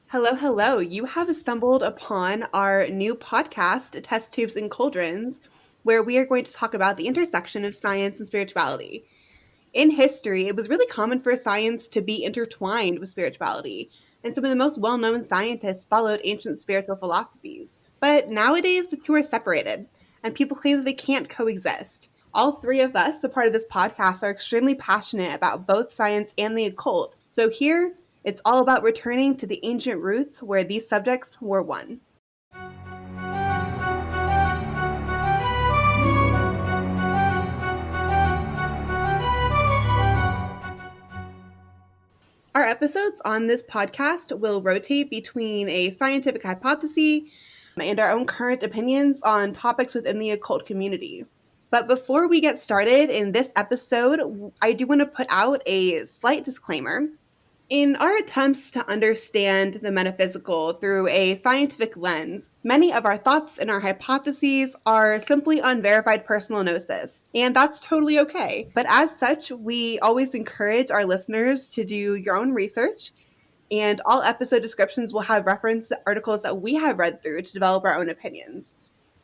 Hello, hello. You have stumbled upon our new podcast, Test Tubes and Cauldrons, where we are going to talk about the intersection of science and spirituality. In history, it was really common for science to be intertwined with spirituality, and some of the most well known scientists followed ancient spiritual philosophies. But nowadays, the two are separated, and people claim that they can't coexist. All three of us, a part of this podcast, are extremely passionate about both science and the occult. So here, it's all about returning to the ancient roots where these subjects were one. Our episodes on this podcast will rotate between a scientific hypothesis and our own current opinions on topics within the occult community. But before we get started in this episode, I do want to put out a slight disclaimer. In our attempts to understand the metaphysical through a scientific lens, many of our thoughts and our hypotheses are simply unverified personal gnosis, and that's totally okay. But as such, we always encourage our listeners to do your own research, and all episode descriptions will have reference to articles that we have read through to develop our own opinions.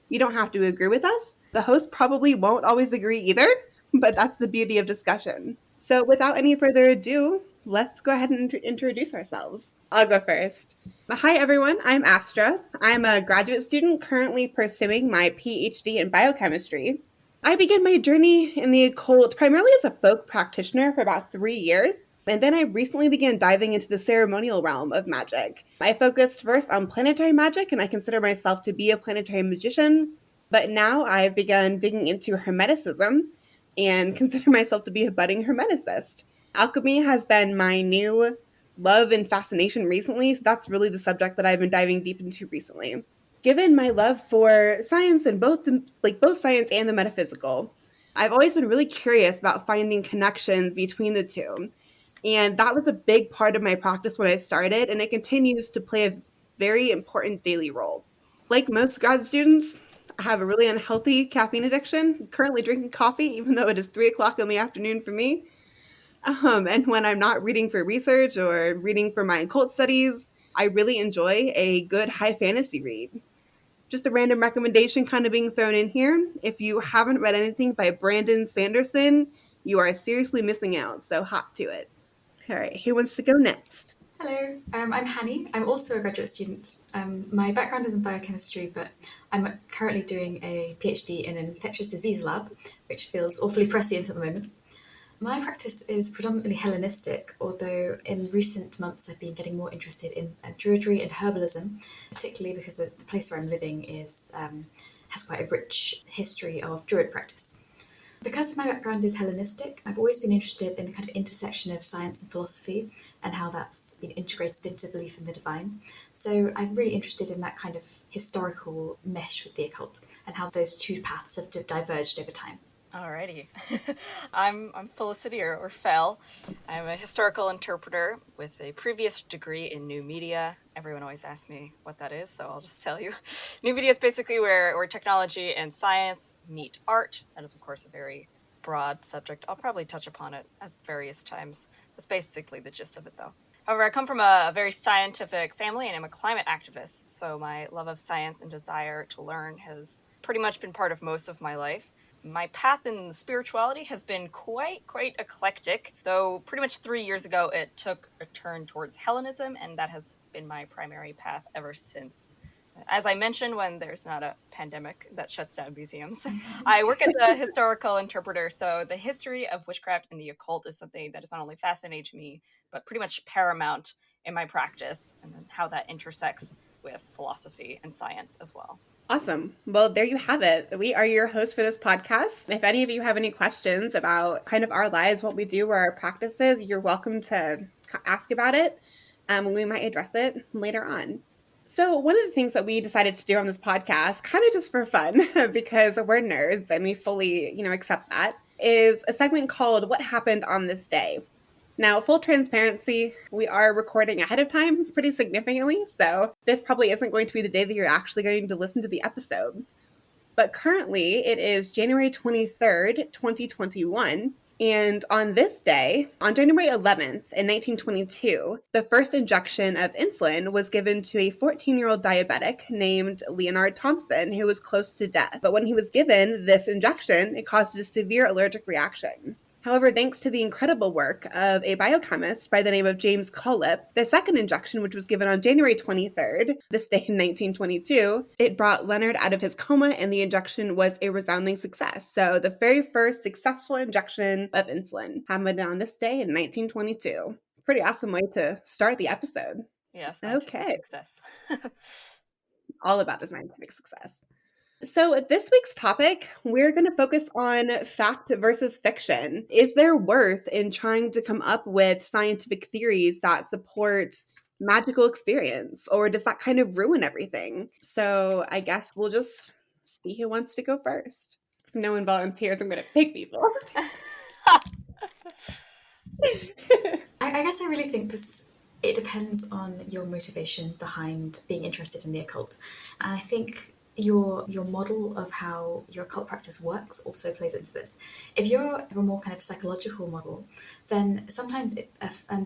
You don't have to agree with us. The host probably won't always agree either, but that's the beauty of discussion. So without any further ado, let's go ahead and introduce ourselves. I'll go first. Hi, everyone. I'm Astra. I'm a graduate student currently pursuing my PhD in biochemistry. I began my journey in the occult primarily as a folk practitioner for about 3 years, and then I recently began diving into the ceremonial realm of magic. I focused first on planetary magic, and I consider myself to be a planetary magician, but now I've begun digging into Hermeticism and consider myself to be a budding Hermeticist. Alchemy has been my new love and fascination recently, so that's really the subject that I've been diving deep into recently. Given my love for science and both science and the metaphysical, I've always been really curious about finding connections between the two. And that was a big part of my practice when I started, and it continues to play a very important daily role. Like most grad students, I have a really unhealthy caffeine addiction. I'm currently drinking coffee, even though it is 3 o'clock in the afternoon for me. And when I'm not reading for research or reading for my occult studies, I really enjoy a good high fantasy read. Just a random recommendation kind of being thrown in here. If you haven't read anything by Brandon Sanderson, you are seriously missing out, so hop to it. All right, who wants to go next? Hello, I'm Hanny. I'm also a graduate student. My background is in biochemistry, but I'm currently doing a PhD in an infectious disease lab, which feels awfully prescient at the moment. My practice is predominantly Hellenistic, although in recent months I've been getting more interested in Druidry and Herbalism, particularly because the place where I'm living has quite a rich history of Druid practice. Because my background is Hellenistic, I've always been interested in the kind of intersection of science and philosophy and how that's been integrated into belief in the divine. So I'm really interested in that kind of historical mesh with the occult and how those two paths have diverged over time. Alrighty. I'm Felicity or Fel. I'm a historical interpreter with a previous degree in new media. Everyone always asks me what that is, so I'll just tell you. New media is basically where technology and science meet art. That is, of course, a very broad subject. I'll probably touch upon it at various times. That's basically the gist of it, though. However, I come from a very scientific family, and I'm a climate activist, so my love of science and desire to learn has pretty much been part of most of my life. My path in spirituality has been quite eclectic, though pretty much 3 years ago it took a turn towards Hellenism, and that has been my primary path ever since. As I mentioned, when there's not a pandemic that shuts down museums, I work as a historical interpreter, so the history of witchcraft and the occult is something that is not only fascinating to me, but pretty much paramount in my practice, and then how that intersects with philosophy and science as well. Awesome. Well, there you have it. We are your hosts for this podcast. If any of you have any questions about kind of our lives, what we do, or our practices, you're welcome to ask about it. We might address it later on. So one of the things that we decided to do on this podcast, kind of just for fun, because we're nerds and we fully, accept that, is a segment called What Happened on This Day. Now, full transparency, we are recording ahead of time pretty significantly, so this probably isn't going to be the day that you're actually going to listen to the episode. But currently, it is January 23rd, 2021, And on this day, on January 11th in 1922, the first injection of insulin was given to a 14-year-old diabetic named Leonard Thompson, who was close to death. But when he was given this injection, it caused a severe allergic reaction. However, thanks to the incredible work of a biochemist by the name of James Cullip, the second injection, which was given on January 23rd, this day in 1922, it brought Leonard out of his coma, and the injection was a resounding success. So the very first successful injection of insulin happened on this day in 1922. Pretty awesome way to start the episode. Yeah, scientific Okay, success. all about the scientific success. So, this week's topic, we're going to focus on fact versus fiction. Is there worth in trying to come up with scientific theories that support magical experience, or does that kind of ruin everything? So, I guess we'll just see who wants to go first. If no one volunteers, I'm going to pick people. I guess I really think it depends on your motivation behind being interested in the occult. And I think your model of how your occult practice works also plays into this. If you're a more kind of psychological model, then sometimes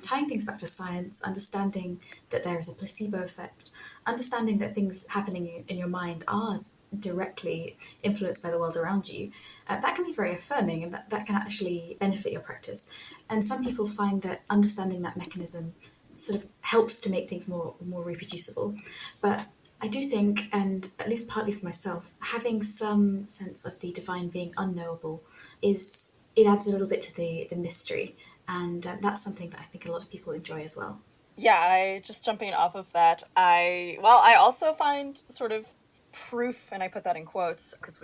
tying things back to science, understanding that there is a placebo effect, understanding that things happening in your mind are directly influenced by the world around you, that can be very affirming, and that can actually benefit your practice. And some people find that understanding that mechanism sort of helps to make things more reproducible. But I do think, and at least partly for myself, having some sense of the divine being unknowable it adds a little bit to the mystery, and that's something that I think a lot of people enjoy as well. Yeah, I just jumping off of that. I also find sort of proof, and I put that in quotes because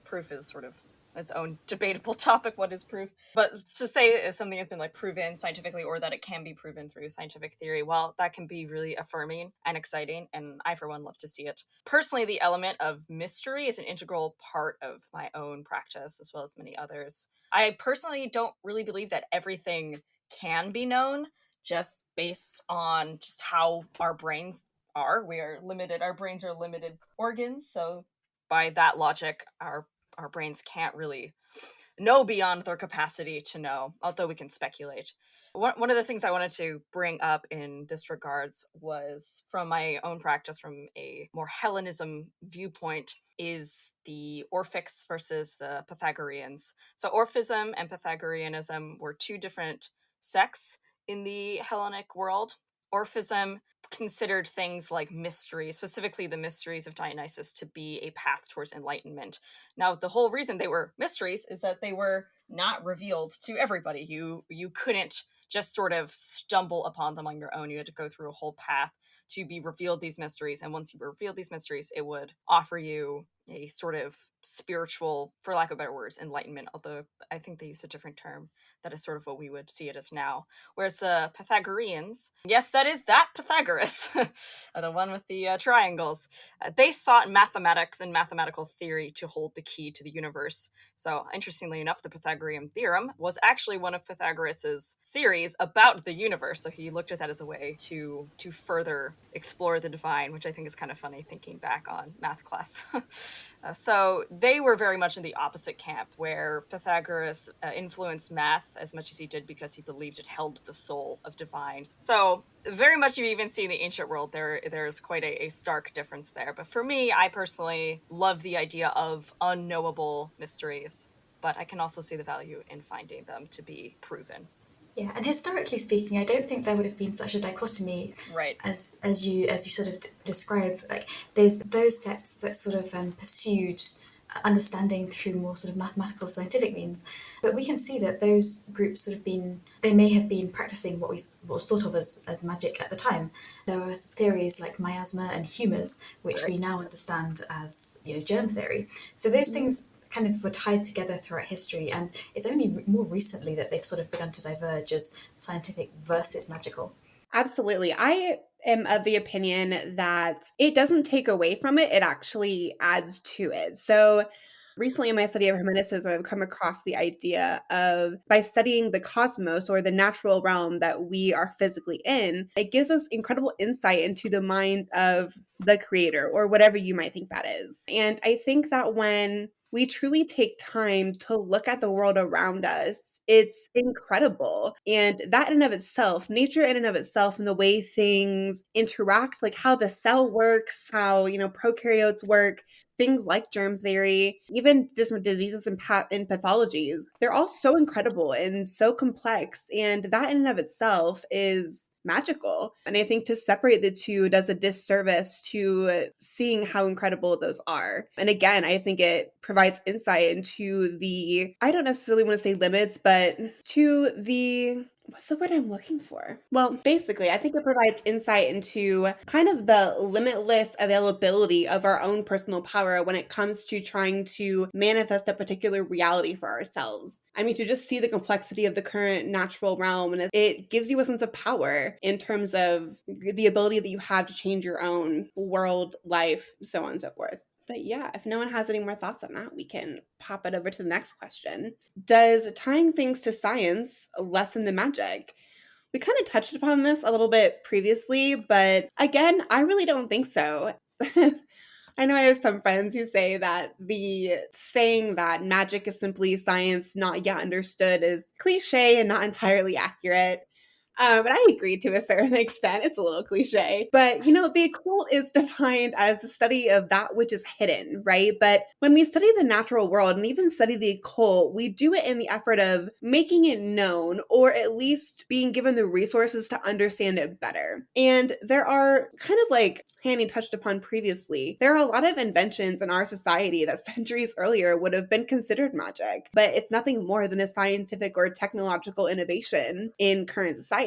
proof is sort of its own debatable topic. What is proof? But to say something has been like proven scientifically, or that it can be proven through scientific theory, well, that can be really affirming and exciting, and I for one love to see it. Personally, the element of mystery is an integral part of my own practice, as well as many others. I personally don't really believe that everything can be known just based on just how our brains are. We are limited. Our brains are limited organs, so by that logic, our brains can't really know beyond their capacity to know, although we can speculate. One of the things I wanted to bring up in this regards was from my own practice, from a more Hellenism viewpoint, is the Orphics versus the Pythagoreans. So Orphism and Pythagoreanism were two different sects in the Hellenic world. Orphism considered things like mysteries, specifically the mysteries of Dionysus, to be a path towards enlightenment. Now, the whole reason they were mysteries is that they were not revealed to everybody. You couldn't just sort of stumble upon them on your own. You had to go through a whole path to be revealed these mysteries. And once you were revealed these mysteries, it would offer you a sort of spiritual, for lack of better words, enlightenment, although I think they use a different term. That is sort of what we would see it as now. Whereas the Pythagoreans, yes, that is that Pythagoras, the one with the triangles, they sought mathematics and mathematical theory to hold the key to the universe. So interestingly enough, the Pythagorean theorem was actually one of Pythagoras's theories about the universe. So he looked at that as a way to further explore the divine, which I think is kind of funny thinking back on math class. So they were very much in the opposite camp, where Pythagoras influenced math as much as he did because he believed it held the soul of divines. So very much you even see in the ancient world, there's quite a stark difference there. But for me, I personally love the idea of unknowable mysteries, but I can also see the value in finding them to be proven. Yeah, and historically speaking, I don't think there would have been such a dichotomy, right, as you sort of describe. Like, there's those sects that sort of pursued understanding through more sort of mathematical scientific means, but we can see that those groups they may have been practicing what was thought of as magic at the time. There were theories like miasma and humours, which we now understand as germ theory. So those things kind of were tied together throughout history, and it's only more recently that they've sort of begun to diverge as scientific versus magical. Absolutely. I am of the opinion that it doesn't take away from it, it actually adds to it. So recently in my study of Hermeticism, I've come across the idea of, by studying the cosmos or the natural realm that we are physically in, it gives us incredible insight into the mind of the creator, or whatever you might think that is. And I think that when we truly take time to look at the world around us, it's incredible. And that in and of itself, nature in and of itself, and the way things interact, like how the cell works, how, prokaryotes work, things like germ theory, even different diseases and pathologies, they're all so incredible and so complex. And that in and of itself is magical. And I think to separate the two does a disservice to seeing how incredible those are. And again, I think it provides insight into I don't necessarily want to say limits, but to what's the word I'm looking for? Well, basically, I think it provides insight into kind of the limitless availability of our own personal power when it comes to trying to manifest a particular reality for ourselves. I mean, to just see the complexity of the current natural realm, and it gives you a sense of power in terms of the ability that you have to change your own world, life, so on and so forth. But yeah, if no one has any more thoughts on that, we can pop it over to the next question. Does tying things to science lessen the magic? We kind of touched upon this a little bit previously, but again, I really don't think so. I know I have some friends who say that the saying that magic is simply science not yet understood is cliche and not entirely accurate. But I agree to a certain extent. It's a little cliche. But, the occult is defined as the study of that which is hidden, right? But when we study the natural world and even study the occult, we do it in the effort of making it known, or at least being given the resources to understand it better. And there are kind of like Hanny touched upon previously, there are a lot of inventions in our society that centuries earlier would have been considered magic, but it's nothing more than a scientific or technological innovation in current society.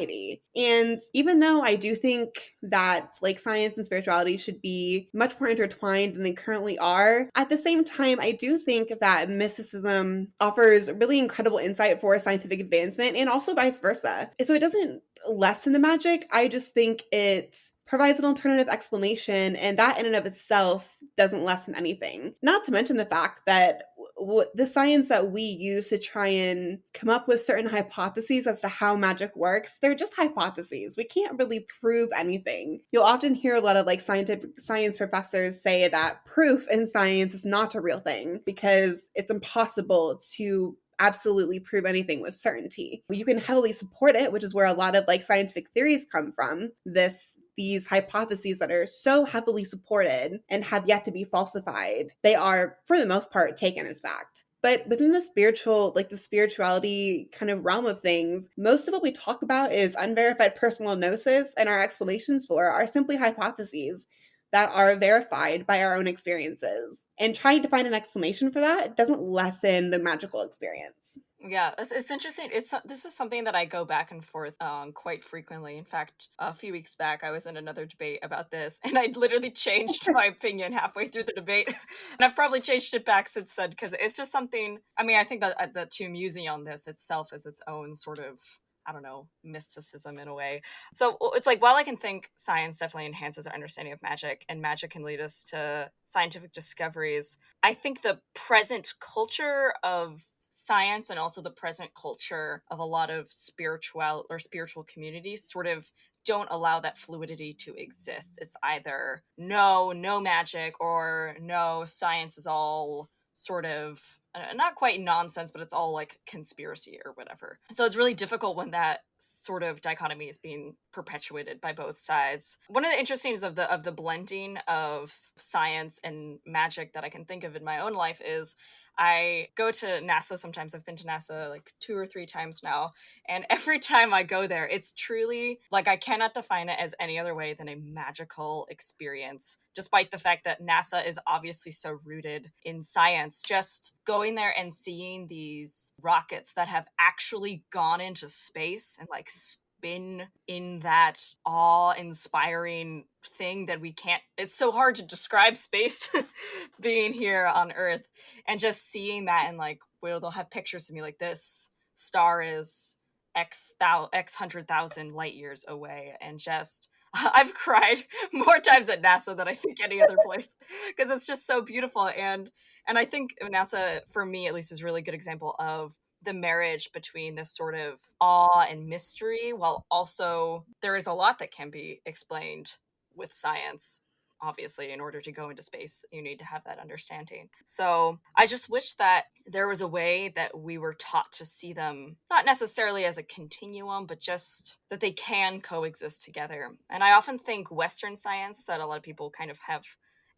And even though I do think that like science and spirituality should be much more intertwined than they currently are, at the same time, I do think that mysticism offers really incredible insight for scientific advancement and also vice versa. So it doesn't lessen the magic. I just think it provides an alternative explanation, and that in and of itself doesn't lessen anything. Not to mention the fact that the science that we use to try and come up with certain hypotheses as to how magic works, they're just hypotheses. We can't really prove anything. You'll often hear a lot of like science professors say that proof in science is not a real thing because it's impossible to absolutely prove anything with certainty. You can heavily support it, which is where a lot of like scientific theories come from. These hypotheses that are so heavily supported and have yet to be falsified, they are, for the most part, taken as fact. But within the spirituality kind of realm of things, most of what we talk about is unverified personal gnosis, and our explanations for are simply hypotheses that are verified by our own experiences. And trying to find an explanation for that doesn't lessen the magical experience. Yeah, it's interesting. This is something that I go back and forth on quite frequently. In fact, a few weeks back, I was in another debate about this, and I literally changed my opinion halfway through the debate. And I've probably changed it back since then, because it's just something, I mean, I think that the two musing on this itself is its own sort of, I don't know, mysticism in a way. So it's like, while I can think science definitely enhances our understanding of magic, and magic can lead us to scientific discoveries, I think the present culture of science and also the present culture of a lot of spiritual communities sort of don't allow that fluidity to exist. It's either no magic, or no, science is all sort of not quite nonsense, but it's all like conspiracy or whatever. So it's really difficult when that sort of dichotomy is being perpetuated by both sides. One of the interesting of the blending of science and magic that I can think of in my own life is I go to NASA sometimes. I've been to NASA like 2 or 3 times now. And every time I go there, it's truly like, I cannot define it as any other way than a magical experience, despite the fact that NASA is obviously so rooted in science. Just going there and seeing these rockets that have actually gone into space and like been in that awe-inspiring thing that we can't, it's so hard to describe space being here on Earth, and just seeing that, and like, where they'll have pictures of me like, this star is X 100,000 light years away, and just I've cried more times at NASA than I think any other place, because it's just so beautiful. And I think NASA, for me at least, is a really good example of the marriage between this sort of awe and mystery, while also there is a lot that can be explained with science. obviously, in order to go into space, you need to have that understanding. So I just wish that there was a way that we were taught to see them, not necessarily as a continuum, but just that they can coexist together. And I often think Western science, that a lot of people kind of have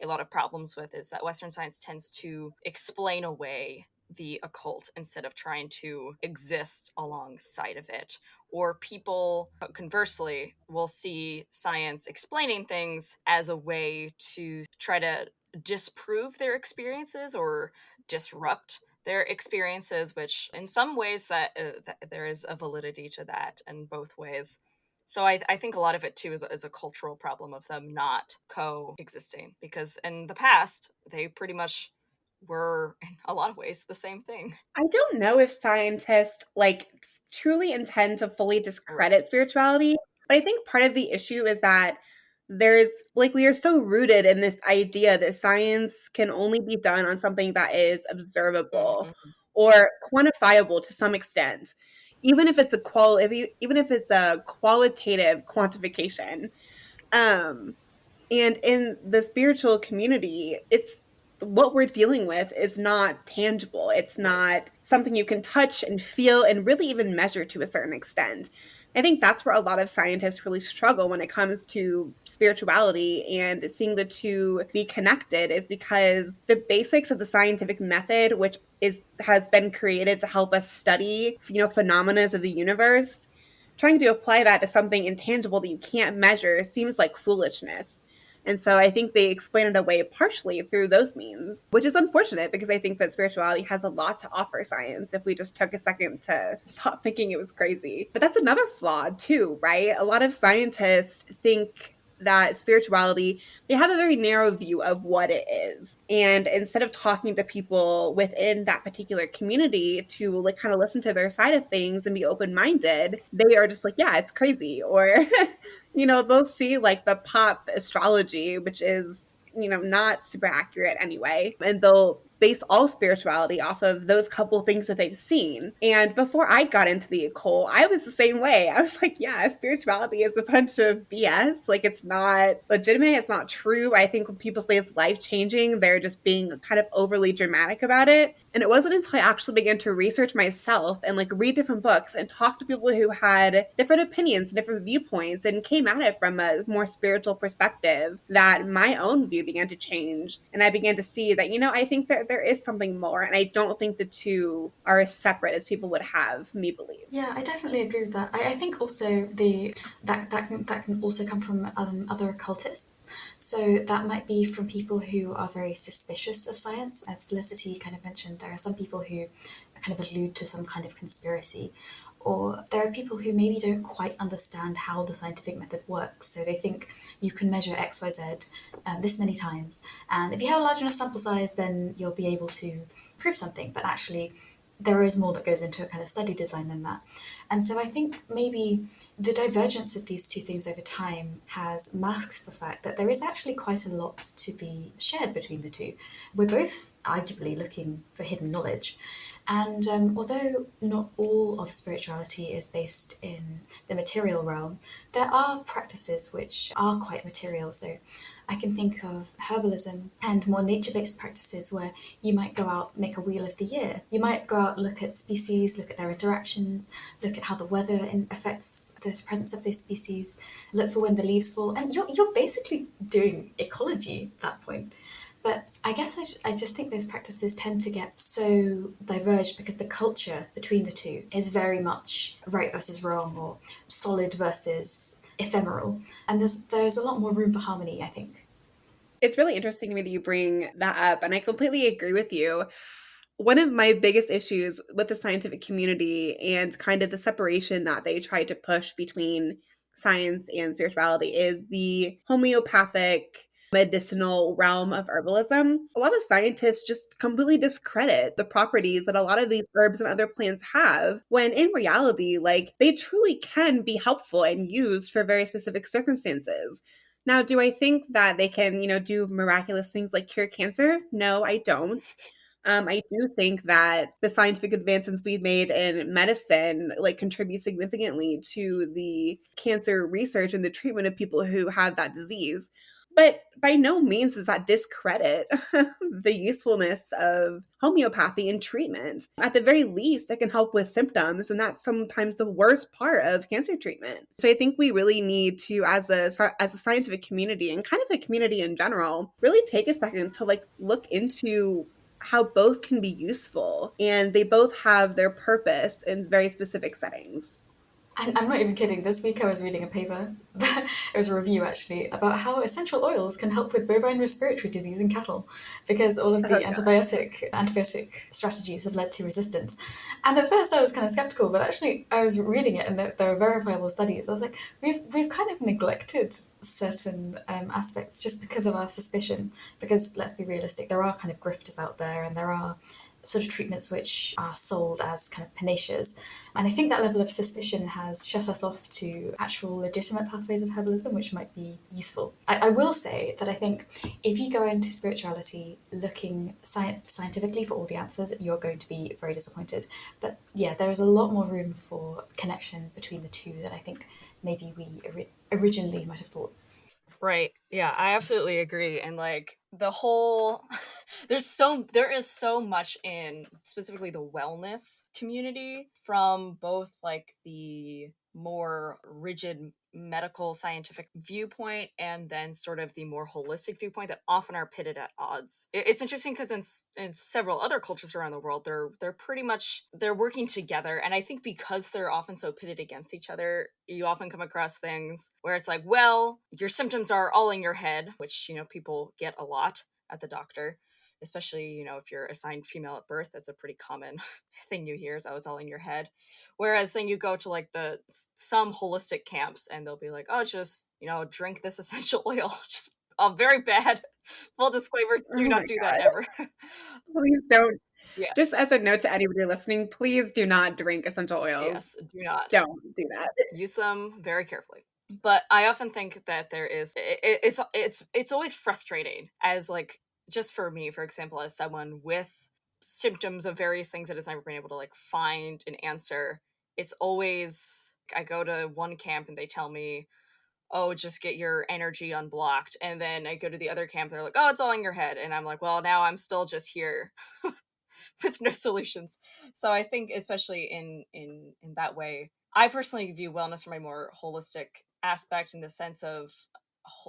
a lot of problems with, is that Western science tends to explain away the occult instead of trying to exist alongside of it. Or people, conversely, will see science explaining things as a way to try to disprove their experiences or disrupt their experiences, which in some ways that there is a validity to that in both ways. So I think a lot of it too is a cultural problem of them not coexisting, because in the past they pretty much were in a lot of ways the same thing. I don't know if scientists truly intend to fully Right. discredit spirituality, but I think part of the issue is that we are so rooted in this idea that science can only be done on something that is observable Mm-hmm. or quantifiable to some extent, even if it's even if it's a qualitative quantification. Um, and in the spiritual community, it's what we're dealing with is not tangible. It's Right. not something you can touch and feel and really even measure to a certain extent. I think that's where a lot of scientists really struggle when it comes to spirituality and seeing the two be connected, is because the basics of the scientific method, which has been created to help us study, phenomena of the universe, trying to apply that to something intangible that you can't measure seems like foolishness. And so I think they explain it away partially through those means, which is unfortunate because I think that spirituality has a lot to offer science if we just took a second to stop thinking it was crazy. But that's another flaw too, right? A lot of scientists think that spirituality, they have a very narrow view of what it is. And instead of talking to people within that particular community to kind of listen to their side of things and be open-minded, they are just like, yeah, it's crazy. Or, they'll see the pop astrology, which is, not super accurate anyway. And they'll base all spirituality off of those couple things that they've seen. And before I got into the occult, I was the same way. I was like, yeah, spirituality is a bunch of BS. It's not legitimate. It's not true. I think when people say it's life-changing, they're just being kind of overly dramatic about it. And it wasn't until I actually began to research myself and read different books and talk to people who had different opinions and different viewpoints and came at it from a more spiritual perspective that my own view began to change. And I began to see that, I think that there is something more. And I don't think the two are as separate as people would have me believe. Yeah, I definitely agree with that. I think also that can also come from other occultists. So that might be from people who are very suspicious of science. As Felicity kind of mentioned, there are some people who kind of allude to some kind of conspiracy. Or there are people who maybe don't quite understand how the scientific method works. So they think you can measure X, Y, Z this many times. And if you have a large enough sample size, then you'll be able to prove something. But actually, there is more that goes into a kind of study design than that. And so I think maybe the divergence of these two things over time has masked the fact that there is actually quite a lot to be shared between the two. We're both arguably looking for hidden knowledge. And although not all of spirituality is based in the material realm, there are practices which are quite material. So I can think of herbalism and more nature-based practices where you might go out, make a wheel of the year. You might go out, look at species, look at their interactions, look at how the weather affects the presence of those species, look for when the leaves fall. And you're basically doing ecology at that point. But I guess I just think those practices tend to get so diverged because the culture between the two is very much right versus wrong or solid versus ephemeral. And there's a lot more room for harmony, I think. It's really interesting to me that you bring that up, and I completely agree with you. One of my biggest issues with the scientific community and kind of the separation that they try to push between science and spirituality is the homeopathic medicinal realm of herbalism. A lot of scientists just completely discredit the properties that a lot of these herbs and other plants have, when in reality, they truly can be helpful and used for very specific circumstances. Now, do I think that they can, do miraculous things like cure cancer? No, I don't. I do think that the scientific advancements we've made in medicine contribute significantly to the cancer research and the treatment of people who have that disease. But by no means does that discredit the usefulness of homeopathy in treatment. At the very least, it can help with symptoms, and that's sometimes the worst part of cancer treatment. So I think we really need to, as a scientific community and kind of a community in general, really take a second to look into how both can be useful, and they both have their purpose in very specific settings. And I'm not even kidding. This week I was reading a paper, it was a review actually, about how essential oils can help with bovine respiratory disease in cattle, because all of the antibiotic strategies have led to resistance. And at first I was kind of skeptical, but actually I was reading it and there are verifiable studies. I was like, we've kind of neglected certain aspects just because of our suspicion. Because let's be realistic, there are kind of grifters out there, and there are sort of treatments which are sold as kind of panacеas. And I think that level of suspicion has shut us off to actual legitimate pathways of herbalism, which might be useful. I will say that I think if you go into spirituality looking scientifically for all the answers, you're going to be very disappointed. But yeah, there is a lot more room for connection between the two that I think maybe we originally might have thought. Right. Yeah, I absolutely agree. And like the whole there is so much in specifically the wellness community, from both like the more rigid medical scientific viewpoint and then sort of the more holistic viewpoint, that often are pitted at odds. It's interesting because in several other cultures around the world, they're pretty much they're working together, and I think because they're often so pitted against each other, you often come across things where it's like, well, your symptoms are all in your head, which people get a lot at the doctor, especially if you're assigned female at birth. That's a pretty common thing you hear, is, oh, it's all in your head. Whereas then you go to like some holistic camps and they'll be like, oh, just drink this essential oil. Just a very bad, full disclaimer, do not do that ever. Please don't. Yeah. Just as a note to anybody listening, please do not drink essential oils. Yes, do not. Don't do that. Use them very carefully. But I often think that there is it's always frustrating, as like, just for me, for example, as someone with symptoms of various things that has never been able to like find an answer. It's always, I go to one camp and they tell me, oh, just get your energy unblocked, and then I go to the other camp, they're like, oh, it's all in your head, and I'm like, well, now I'm still just here with no solutions. So I think, especially in that way, I personally view wellness from a more holistic aspect, in the sense of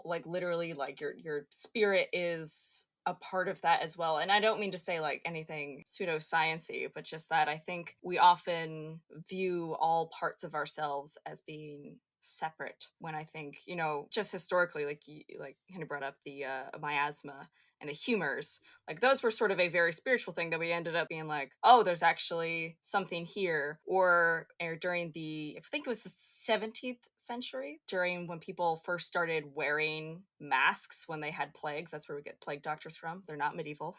like literally like your spirit is a part of that as well. And I don't mean to say like anything pseudoscience-y, but just that I think we often view all parts of ourselves as being separate, when I think, just historically, like Henry brought up the miasma and the humors, like those were sort of a very spiritual thing that we ended up being like, oh, there's actually something here. Or during I think it was the 17th century, during when people first started wearing masks when they had plagues. That's where we get plague doctors from. They're not medieval.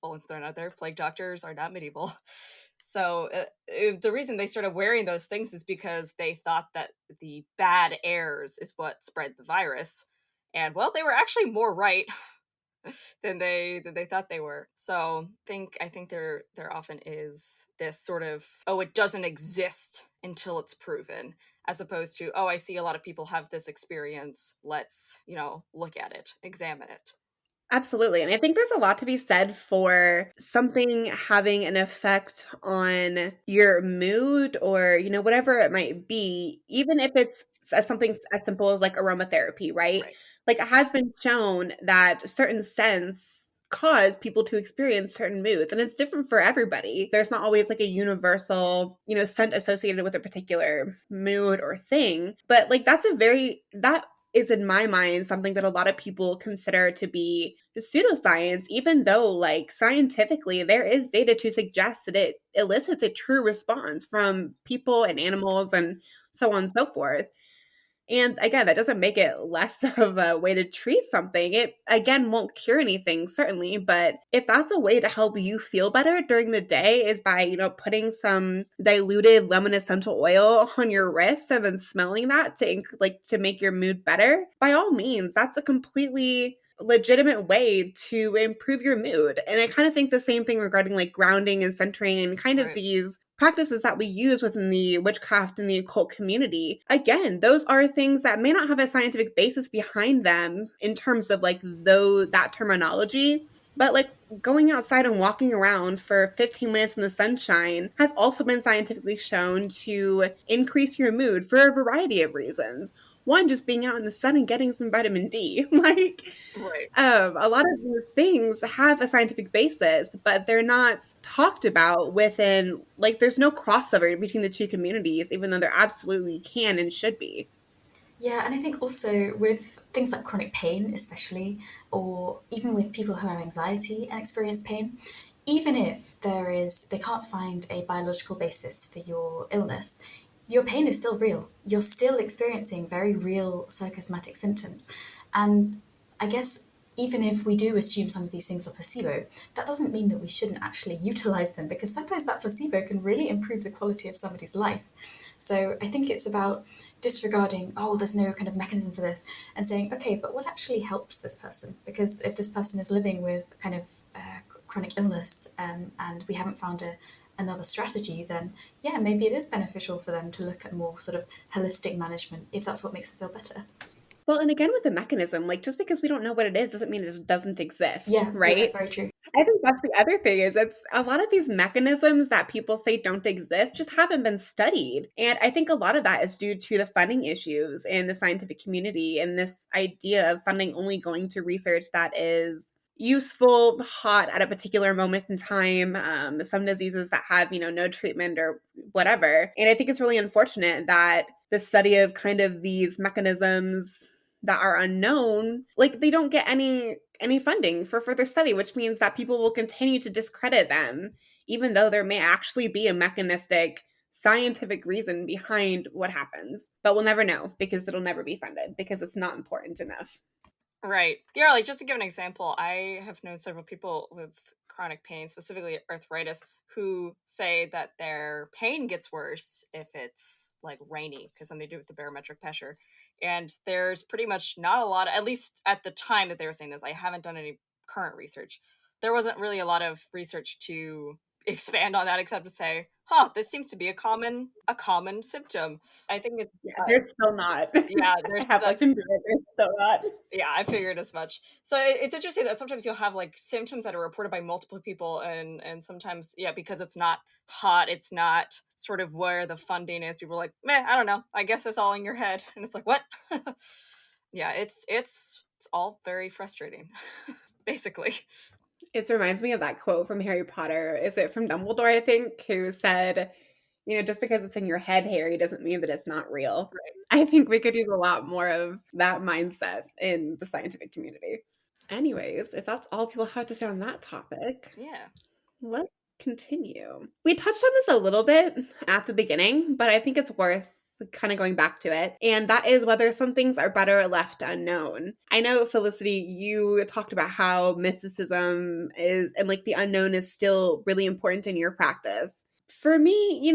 Well, they're not there. Plague doctors are not medieval. So the reason they started wearing those things is because they thought that the bad airs is what spread the virus. And well, they were actually more right than they thought they were. So I think there often is this sort of, oh, it doesn't exist until it's proven, as opposed to, oh, I see a lot of people have this experience, let's look at it, examine it. Absolutely. And I think there's a lot to be said for something having an effect on your mood, or, whatever it might be, even if it's something as simple as like aromatherapy, right? Like, it has been shown that certain scents cause people to experience certain moods, and it's different for everybody. There's not always like a universal, scent associated with a particular mood or thing. But like, that is, in my mind, something that a lot of people consider to be pseudoscience, even though, like, scientifically, there is data to suggest that it elicits a true response from people and animals and so on and so forth. And again, that doesn't make it less of a way to treat something. It, again, won't cure anything, certainly. But if that's a way to help you feel better during the day, is by, putting some diluted lemon essential oil on your wrist and then smelling that to make your mood better, by all means, that's a completely legitimate way to improve your mood. And I kind of think the same thing regarding like grounding and centering and kind of these practices that we use within the witchcraft and the occult community, again, those are things that may not have a scientific basis behind them in terms of like that terminology. But like going outside and walking around for 15 minutes in the sunshine has also been scientifically shown to increase your mood for a variety of reasons. One, just being out in the sun and getting some vitamin D. Like, Right. a lot of these things have a scientific basis, but they're not talked about within, like, there's no crossover between the two communities, even though there absolutely can and should be. Yeah, and I think also with things like chronic pain, especially, or even with people who have anxiety and experience pain, even if they can't find a biological basis for your illness, your pain is still real. You're still experiencing very real psychosomatic symptoms. And I guess even if we do assume some of these things are placebo, that doesn't mean that we shouldn't actually utilize them, because sometimes that placebo can really improve the quality of somebody's life. So I think it's about disregarding, oh, there's no kind of mechanism for this, and saying, okay, but what actually helps this person? Because if this person is living with kind of chronic illness, and we haven't found another strategy, then yeah, maybe it is beneficial for them to look at more sort of holistic management if that's what makes them feel better. Well, and again, with the mechanism, like, just because we don't know what it is doesn't mean it just doesn't exist, Yeah, right? very true. I think that's the other thing is it's a lot of these mechanisms that people say don't exist just haven't been studied. And I think a lot of that is due to the funding issues in the scientific community and this idea of funding only going to research that is useful, hot at a particular moment in time, some diseases that have, no treatment or whatever. And I think it's really unfortunate that the study of kind of these mechanisms that are unknown, like they don't get any funding for further study, which means that people will continue to discredit them, even though there may actually be a mechanistic scientific reason behind what happens. But we'll never know because it'll never be funded because it's not important enough. Right. Yeah, like just to give an example, I have known several people with chronic pain, specifically arthritis, who say that their pain gets worse if it's like rainy, because then they do it with the barometric pressure. And there's pretty much not a lot, at least at the time that they were saying this, I haven't done any current research. There wasn't really a lot of research to expand on that except to say, this seems to be a common symptom. I think it's Yeah, there's still not. yeah, I there's have like there's still not. yeah, I figured as much. So it's interesting that sometimes you'll have like symptoms that are reported by multiple people, and sometimes because it's not hot, it's not sort of where the funding is. People are like, meh, I don't know. I guess it's all in your head, and it's like, what? Yeah, it's all very frustrating, basically. It reminds me of that quote from Harry Potter. Is it from Dumbledore, I think, who said, just because it's in your head, Harry, doesn't mean that it's not real. Right. I think we could use a lot more of that mindset in the scientific community. Anyways, if that's all people have to say on that topic, Yeah. let's continue. We touched on this a little bit at the beginning, but I think it's worth kind of going back to it. And that is whether some things are better left unknown. I know, Felicity, you talked about how mysticism is, and like the unknown is still really important in your practice. For me,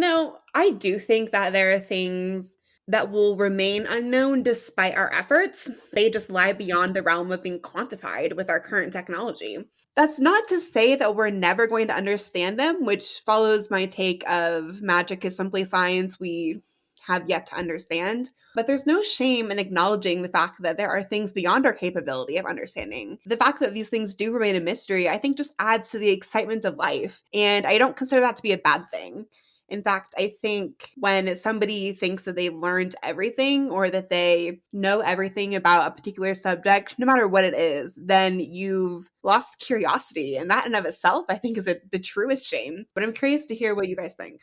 I do think that there are things that will remain unknown despite our efforts. They just lie beyond the realm of being quantified with our current technology. That's not to say that we're never going to understand them, which follows my take of magic is simply science we have yet to understand. But there's no shame in acknowledging the fact that there are things beyond our capability of understanding. The fact that these things do remain a mystery, I think, just adds to the excitement of life. And I don't consider that to be a bad thing. In fact, I think when somebody thinks that they've learned everything or that they know everything about a particular subject, no matter what it is, then you've lost curiosity. And that in of itself, I think, is the truest shame. But I'm curious to hear what you guys think.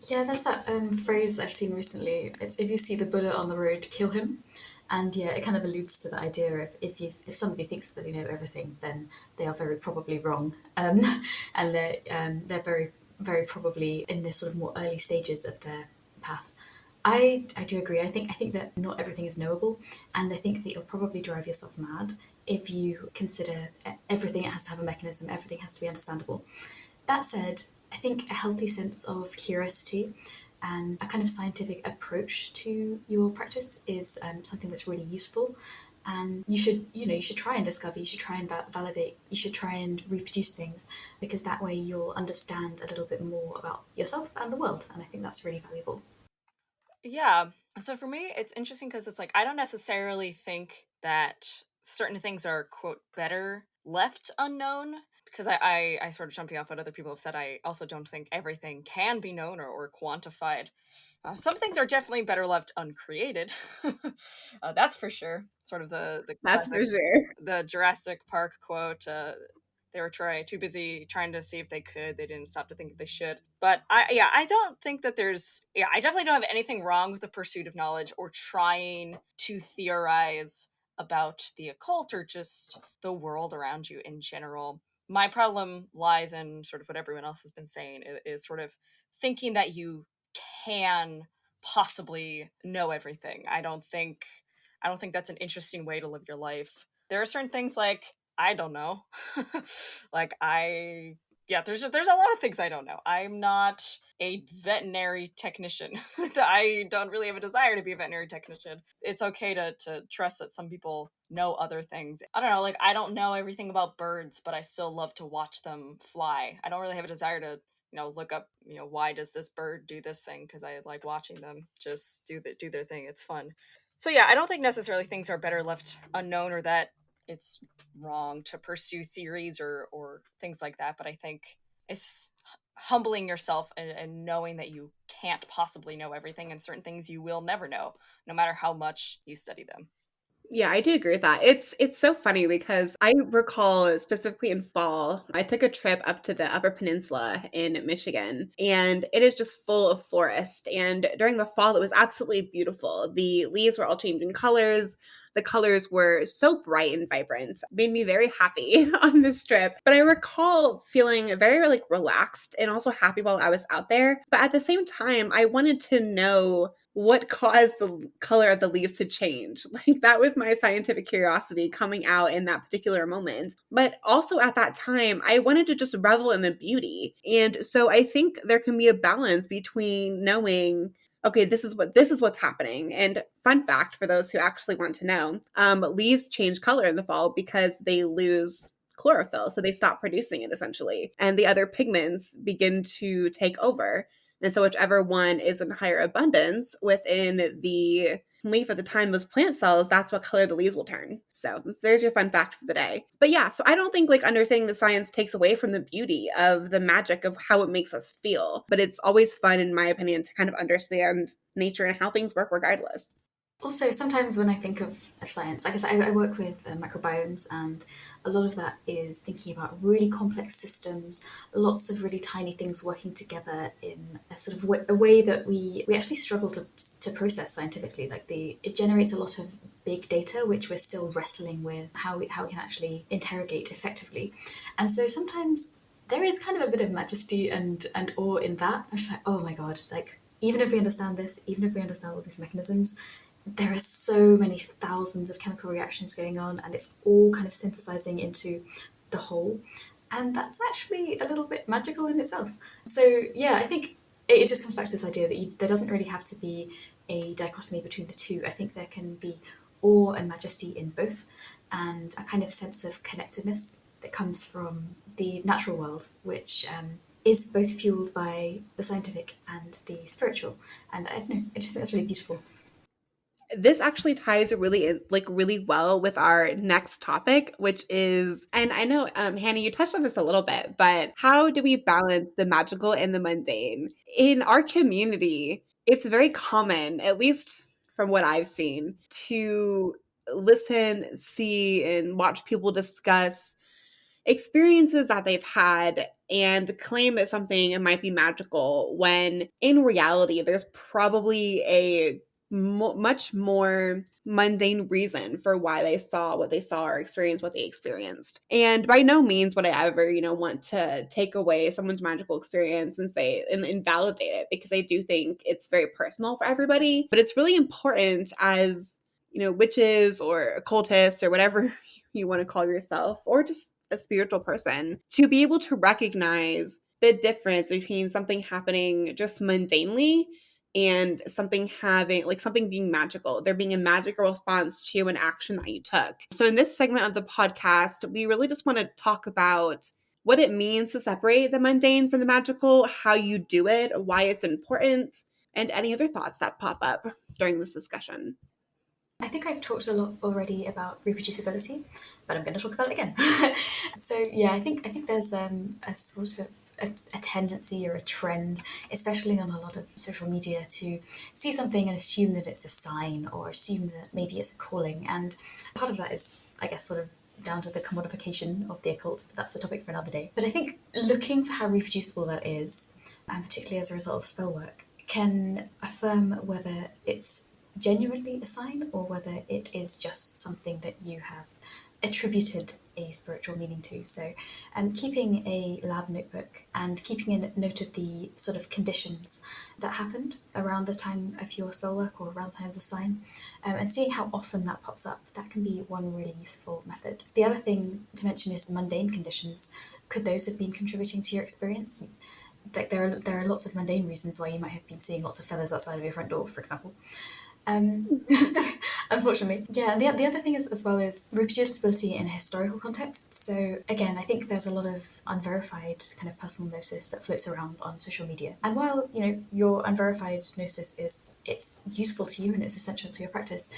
Yeah, there's that phrase I've seen recently. It's, if you see the bullet on the road, kill him. And yeah, it kind of alludes to the idea of if somebody thinks that they know everything, then they are very probably wrong, and they're very very probably in the sort of more early stages of their path. I do agree. I think that not everything is knowable, and I think that you'll probably drive yourself mad if you consider everything has to have a mechanism, everything has to be understandable. That said, I think a healthy sense of curiosity and a kind of scientific approach to your practice is something that's really useful. And you should try and discover, you should try and validate, you should try and reproduce things, because that way you'll understand a little bit more about yourself and the world. And I think that's really valuable. Yeah. So for me, it's interesting because it's like, I don't necessarily think that certain things are, quote, better left unknown. Because I sort of jumping off what other people have said, I also don't think everything can be known or quantified. Some things are definitely better left uncreated. That's for sure. Sort of the That's for sure. the Jurassic Park quote. They were too busy trying to see if they could. They didn't stop to think if they should. But I don't think that I definitely don't have anything wrong with the pursuit of knowledge or trying to theorize about the occult or just the world around you in general. My problem lies in sort of what everyone else has been saying, is sort of thinking that you can possibly know everything. I don't think that's an interesting way to live your life. There are certain things like, I don't know. There's a lot of things I don't know. I'm not a veterinary technician. I don't really have a desire to be a veterinary technician. It's okay to trust that some people know other things. I don't know, like, I don't know everything about birds, but I still love to watch them fly. I don't really have a desire to look up, why does this bird do this thing? Because I like watching them just do their thing. It's fun. So yeah, I don't think necessarily things are better left unknown or that it's wrong to pursue theories or things like that. But I think it's humbling yourself and knowing that you can't possibly know everything, and certain things you will never know, no matter how much you study them. Yeah, I do agree with that. It's so funny because I recall specifically in fall, I took a trip up to the Upper Peninsula in Michigan, and it is just full of forest. And during the fall, it was absolutely beautiful. The leaves were all changing colors. The colors were so bright and vibrant. Made me very happy on this trip. But I recall feeling very like relaxed and also happy while I was out there. But at the same time, I wanted to know what caused the color of the leaves to change. Like that was my scientific curiosity coming out in that particular moment. But also at that time, I wanted to just revel in the beauty. And so I think there can be a balance between knowing, okay, this is what's happening. And fun fact for those who actually want to know, leaves change color in the fall because they lose chlorophyll. So they stop producing it essentially. And the other pigments begin to take over. And so whichever one is in higher abundance within the leaf at the time those plant cells, that's what color the leaves will turn. So there's your fun fact for the day. But yeah, so I don't think like understanding the science takes away from the beauty of the magic of how it makes us feel. But it's always fun, in my opinion, to kind of understand nature and how things work regardless. Also, sometimes when I think of science, I guess I work with microbiomes, and a lot of that is thinking about really complex systems, lots of really tiny things working together in a sort of a way that we actually struggle to process scientifically. Like it generates a lot of big data, which we're still wrestling with how we can actually interrogate effectively. And so sometimes there is kind of a bit of majesty and awe in that. I'm just like, oh my God, like, even if we understand this, even if we understand all these mechanisms, there are so many thousands of chemical reactions going on, and it's all kind of synthesizing into the whole. And that's actually a little bit magical in itself. So yeah, I think it just comes back to this idea that there doesn't really have to be a dichotomy between the two. I think there can be awe and majesty in both, and a kind of sense of connectedness that comes from the natural world, which is both fueled by the scientific and the spiritual. And I don't know, I just think that's really beautiful. This actually ties really well with our next topic, which is, and I know, Hannah, you touched on this a little bit, but how do we balance the magical and the mundane? In our community, it's very common, at least from what I've seen, to listen, see, and watch people discuss experiences that they've had and claim that something might be magical when in reality there's probably a much more mundane reason for why they saw what they saw or experienced what they experienced. And by no means would I ever, want to take away someone's magical experience and say and invalidate it, because I do think it's very personal for everybody. But it's really important as, witches or occultists or whatever you want to call yourself, or just a spiritual person, to be able to recognize the difference between something happening just mundanely and something being magical, there being a magical response to an action that you took. So in this segment of the podcast, we really just want to talk about what it means to separate the mundane from the magical, how you do it, why it's important, and any other thoughts that pop up during this discussion. I think I've talked a lot already about reproducibility, but I'm going to talk about it again. So yeah, I think there's a sort of a tendency or a trend, especially on a lot of social media, to see something and assume that it's a sign or assume that maybe it's a calling. And part of that is, I guess, sort of down to the commodification of the occult, but that's a topic for another day. But I think looking for how reproducible that is, and particularly as a result of spell work, can affirm whether it's genuinely a sign or whether it is just something that you have attributed a spiritual meaning to. So keeping a lab notebook and keeping a note of the sort of conditions that happened around the time of your spell work or around the time of the sign, and seeing how often that pops up, that can be one really useful method. The other thing to mention is the mundane conditions. Could those have been contributing to your experience? Like there are lots of mundane reasons why you might have been seeing lots of feathers outside of your front door, for example. Unfortunately. Yeah, and the other thing is, as well, is reproducibility in a historical context. So again, I think there's a lot of unverified kind of personal gnosis that floats around on social media. And while, your unverified gnosis it's useful to you and it's essential to your practice,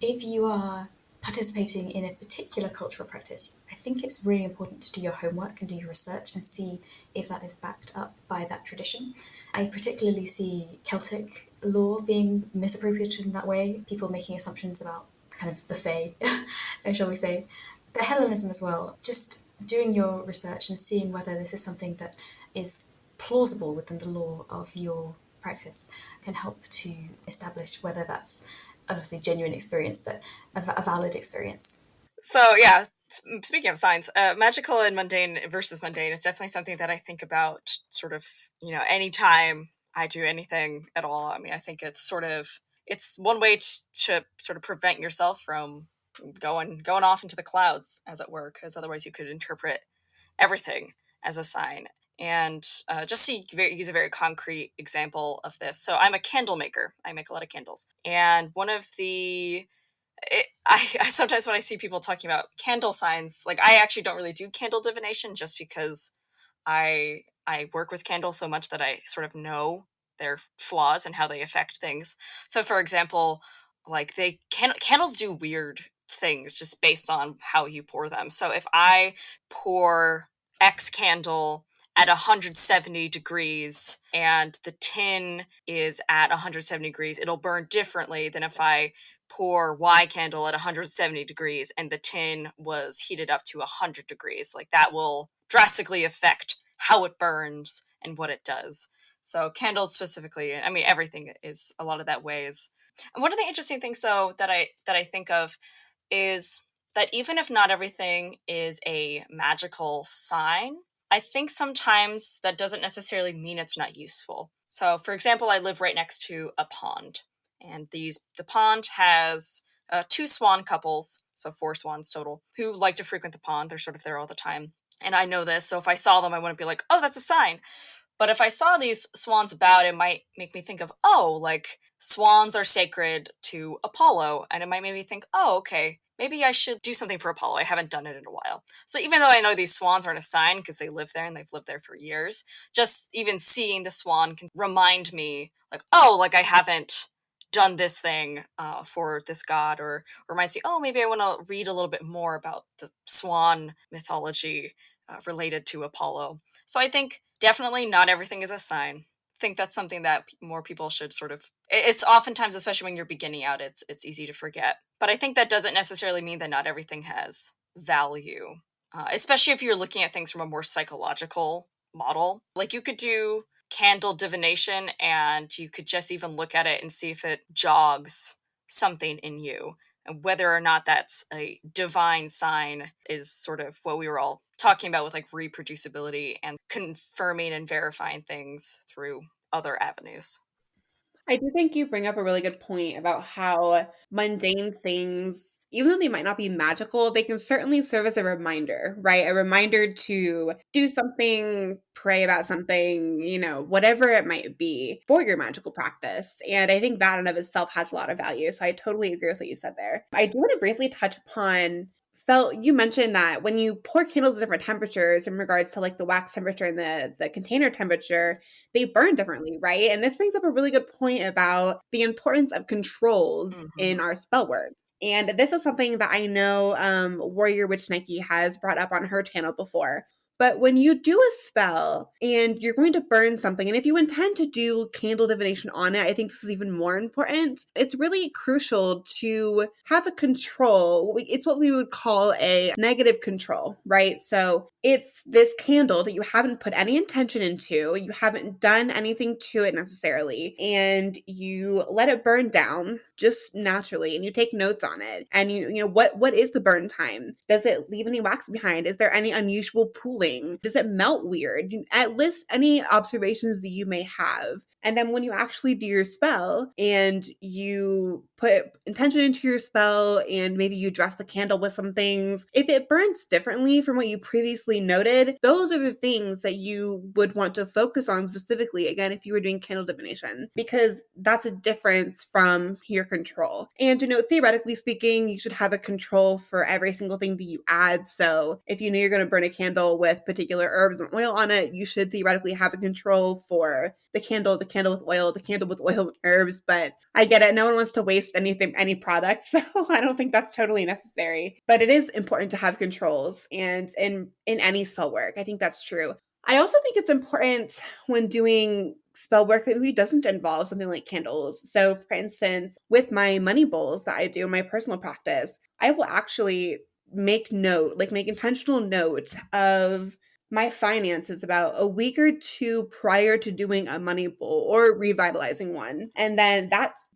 if you are participating in a particular cultural practice, I think it's really important to do your homework and do your research and see if that is backed up by that tradition. I particularly see Celtic lore being misappropriated in that way, people making assumptions about kind of the Fae, shall we say. But Hellenism as well, just doing your research and seeing whether this is something that is plausible within the lore of your practice can help to establish whether that's obviously genuine experience, but a valid experience. So yeah, speaking of signs, magical and mundane versus mundane is definitely something that I think about sort of, anytime I do anything at all. I mean, I think it's one way to sort of prevent yourself from going off into the clouds, as it were, because otherwise you could interpret everything as a sign. And just to use a very concrete example of this, so I'm a candle maker. I make a lot of candles, and one of the I sometimes when I see people talking about candle signs, like I actually don't really do candle divination just because I work with candles so much that I sort of know their flaws and how they affect things. So for example, like candles do weird things just based on how you pour them. So if I pour X candle at 170 degrees and the tin is at 170 degrees, it'll burn differently than if I pour Y candle at 170 degrees and the tin was heated up to 100 degrees. Like that will drastically affect how it burns and what it does. So candles specifically, I mean, everything is a lot of that ways. And one of the interesting things, though, that I think of is that even if not everything is a magical sign, I think sometimes that doesn't necessarily mean it's not useful. So, for example, I live right next to a pond, and the pond has 2 swan couples, so 4 swans total, who like to frequent the pond. They're sort of there all the time. And I know this, so if I saw them, I wouldn't be like, oh, that's a sign. But if I saw these swans about, it might make me think of, oh, like swans are sacred to Apollo. And it might make me think, oh, okay, maybe I should do something for Apollo. I haven't done it in a while. So even though I know these swans aren't a sign because they live there and they've lived there for years, just even seeing the swan can remind me, like, oh, like I haven't done this thing for this god, or reminds me, oh, maybe I want to read a little bit more about the swan mythology related to Apollo. So I think definitely not everything is a sign. I think that's something that more people should sort of, it's oftentimes, especially when you're beginning out, it's easy to forget. But I think that doesn't necessarily mean that not everything has value, especially if you're looking at things from a more psychological model. Like you could do candle divination and you could just even look at it and see if it jogs something in you. And whether or not that's a divine sign is sort of what we were all talking about with like reproducibility and confirming and verifying things through other avenues. I do think you bring up a really good point about how mundane things, even though they might not be magical, they can certainly serve as a reminder, right? A reminder to do something, pray about something, whatever it might be for your magical practice. And I think that in and of itself has a lot of value. So I totally agree with what you said there. I do want to briefly touch upon you mentioned that when you pour candles at different temperatures in regards to like the wax temperature and the container temperature, they burn differently, right? And this brings up a really good point about the importance of controls in our spell work. And this is something that I know Warrior Witch Nike has brought up on her channel before. But when you do a spell and you're going to burn something, and if you intend to do candle divination on it, I think this is even more important. It's really crucial to have a control. It's what we would call a negative control, right? So it's this candle that you haven't put any intention into, you haven't done anything to it necessarily, and you let it burn down just naturally, and you take notes on it. And what is the burn time? Does it leave any wax behind? Is there any unusual pooling? Does it melt weird? List any observations that you may have. And then when you actually do your spell and you put intention into your spell and maybe you dress the candle with some things, if it burns differently from what you previously noted, those are the things that you would want to focus on specifically, again, if you were doing candle divination, because that's a difference from your control. And theoretically speaking, you should have a control for every single thing that you add. So if you know you're going to burn a candle with particular herbs and oil on it, you should theoretically have a control for the candle with oil, the candle with oil with herbs. But I get it. No one wants to waste any product. So I don't think that's totally necessary. But it is important to have controls, and in any spell work, I think that's true. I also think it's important when doing spell work that maybe doesn't involve something like candles. So for instance, with my money bowls that I do in my personal practice, I will actually make intentional note of my finances about a week or two prior to doing a money bowl or revitalizing one. And then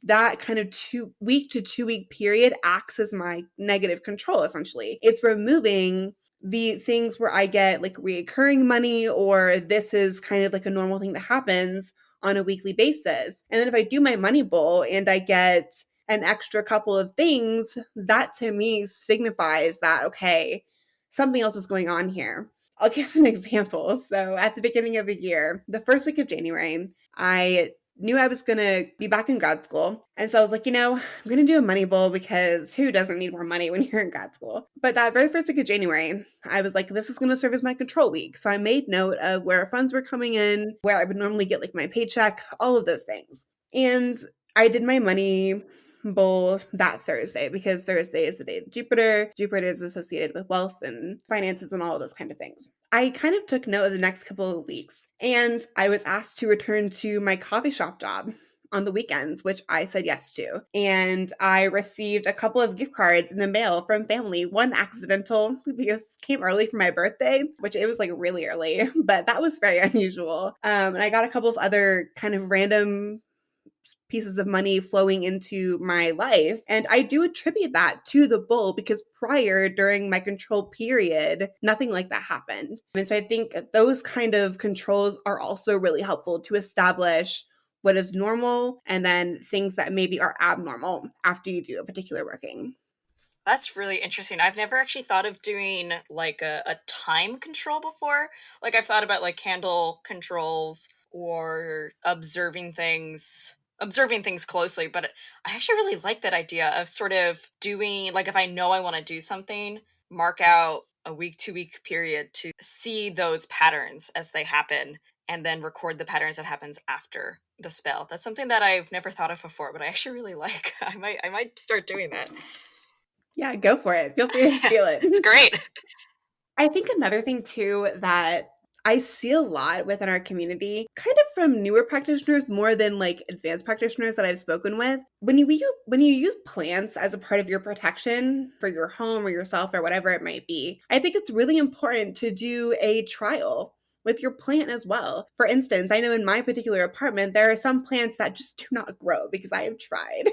that kind of 2 week to 2 week period acts as my negative control, essentially. It's removing the things where I get like reoccurring money, or this is kind of like a normal thing that happens on a weekly basis. And then if I do my money bowl and I get an extra couple of things, that to me signifies that, okay, something else is going on here. I'll give an example. So at the beginning of the year, the first week of January, I knew I was going to be back in grad school. And so I was like, I'm going to do a money bowl, because who doesn't need more money when you're in grad school? But that very first week of January, I was like, this is going to serve as my control week. So I made note of where funds were coming in, where I would normally get like my paycheck, all of those things. And I did my money bowl that Thursday, because Thursday is the day of Jupiter. Jupiter is associated with wealth and finances and all of those kind of things. I kind of took note of the next couple of weeks, and I was asked to return to my coffee shop job on the weekends, which I said yes to. And I received a couple of gift cards in the mail from family. One accidental, because it came early for my birthday, which it was like really early, but that was very unusual. And I got a couple of other kind of random pieces of money flowing into my life. And I do attribute that to the bull, because during my control period, nothing like that happened. And so I think those kind of controls are also really helpful to establish what is normal and then things that maybe are abnormal after you do a particular working. That's really interesting. I've never actually thought of doing like a time control before. Like I've thought about like candle controls or observing things closely, but I actually really like that idea of sort of doing, like if I know I want to do something, mark out a week, 2 week period to see those patterns as they happen, and then record the patterns that happens after the spell. That's something that I've never thought of before, but I actually really like. I might start doing that. Yeah, go for it. Feel free to steal it. It's great. I think another thing too that I see a lot within our community, kind of from newer practitioners more than like advanced practitioners that I've spoken with, when you use plants as a part of your protection for your home or yourself or whatever it might be, I think it's really important to do a trial with your plant as well. For instance, I know in my particular apartment, there are some plants that just do not grow, because I have tried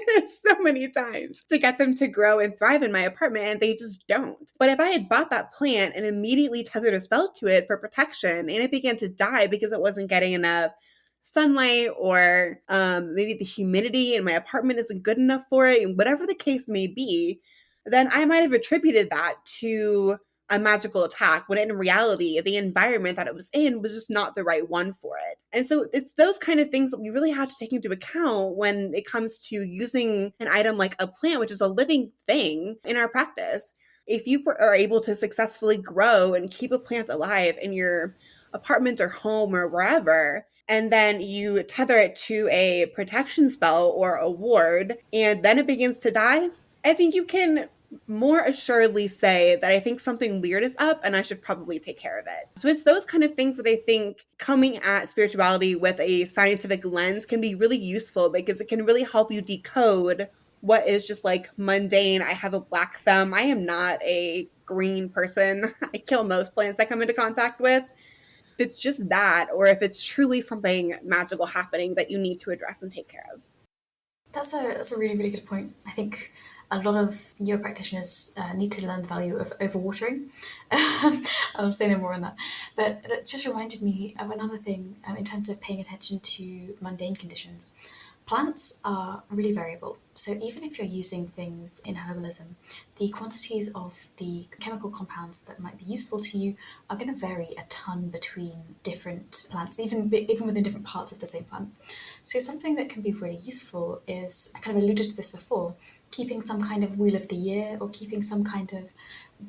so many times to get them to grow and thrive in my apartment, and they just don't. But if I had bought that plant and immediately tethered a spell to it for protection, and it began to die because it wasn't getting enough sunlight, or maybe the humidity in my apartment isn't good enough for it, and whatever the case may be, then I might have attributed that to a magical attack when in reality, the environment that it was in was just not the right one for it. And so it's those kind of things that we really have to take into account when it comes to using an item like a plant, which is a living thing in our practice. If you are able to successfully grow and keep a plant alive in your apartment or home or wherever, and then you tether it to a protection spell or a ward, and then it begins to die, I think you can more assuredly say that I think something weird is up and I should probably take care of it. So it's those kind of things that I think coming at spirituality with a scientific lens can be really useful, because it can really help you decode what is just like mundane. I have a black thumb. I am not a green person. I kill most plants I come into contact with. If it's just that, or if it's truly something magical happening that you need to address and take care of. That's a really, really good point. I think a lot of newer practitioners need to learn the value of overwatering. I'll say no more on that. But that just reminded me of another thing in terms of paying attention to mundane conditions. Plants are really variable. So even if you're using things in herbalism, the quantities of the chemical compounds that might be useful to you are going to vary a ton between different plants, even within different parts of the same plant. So something that can be really useful is, I kind of alluded to this before, keeping some kind of wheel of the year or keeping some kind of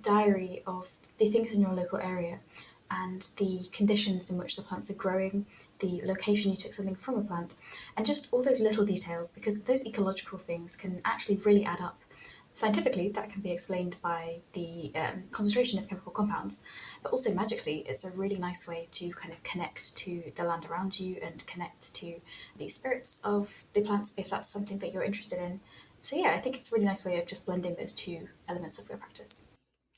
diary of the things in your local area and the conditions in which the plants are growing, the location you took something from a plant, and just all those little details, because those ecological things can actually really add up. Scientifically, that can be explained by the concentration of chemical compounds, but also magically, it's a really nice way to kind of connect to the land around you and connect to the spirits of the plants if that's something that you're interested in. So yeah, I think it's a really nice way of just blending those two elements of your practice.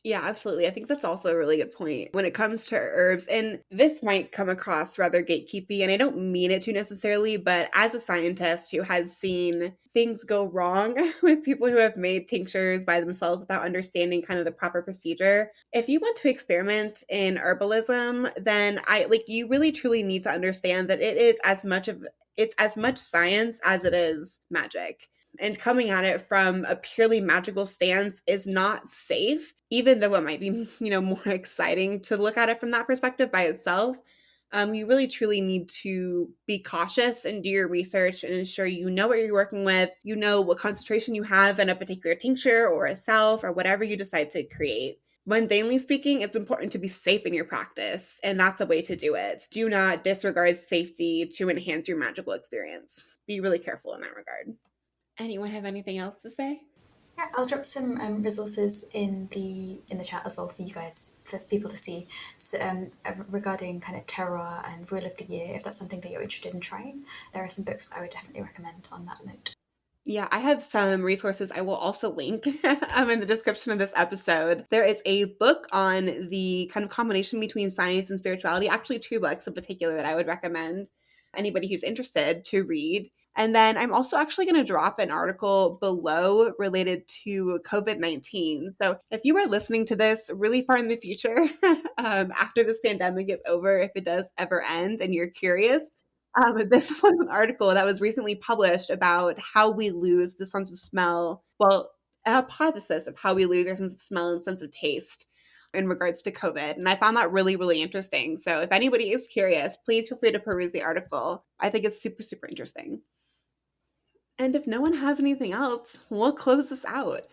Yeah, absolutely. I think that's also a really good point when it comes to herbs. And this might come across rather gatekeepy, and I don't mean it to necessarily, but as a scientist who has seen things go wrong with people who have made tinctures by themselves without understanding kind of the proper procedure, if you want to experiment in herbalism, then you really truly need to understand that it's as much science as it is magic. And coming at it from a purely magical stance is not safe, even though it might be, more exciting to look at it from that perspective by itself. You really truly need to be cautious and do your research and ensure you know what you're working with, you know what concentration you have in a particular tincture or a self or whatever you decide to create. Mundanely speaking, it's important to be safe in your practice, and that's a way to do it. Do not disregard safety to enhance your magical experience. Be really careful in that regard. Anyone have anything else to say? Yeah, I'll drop some resources in the chat as well for you guys, for people to see, regarding kind of terroir and rule of the year. If that's something that you're interested in trying, there are some books that I would definitely recommend on that note. Yeah, I have some resources I will also link in the description of this episode. There is a book on the kind of combination between science and spirituality, actually 2 books in particular that I would recommend anybody who's interested to read. And then I'm also actually going to drop an article below related to COVID-19. So if you are listening to this really far in the future, after this pandemic is over, if it does ever end and you're curious, this was an article that was recently published about how we lose the sense of smell. Well, a hypothesis of how we lose our sense of smell and sense of taste in regards to COVID. And I found that really, really interesting. So if anybody is curious, please feel free to peruse the article. I think it's super, super interesting. And if no one has anything else, we'll close this out.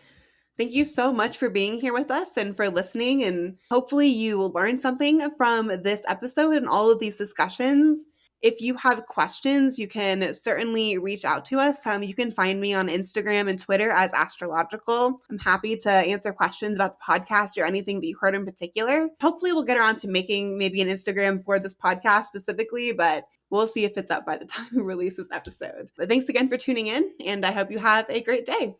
Thank you so much for being here with us and for listening. And hopefully you will learn something from this episode and all of these discussions. If you have questions, you can certainly reach out to us. You can find me on Instagram and Twitter as Astrological. I'm happy to answer questions about the podcast or anything that you heard in particular. Hopefully we'll get around to making maybe an Instagram for this podcast specifically, but we'll see if it's up by the time we release this episode. But thanks again for tuning in, and I hope you have a great day.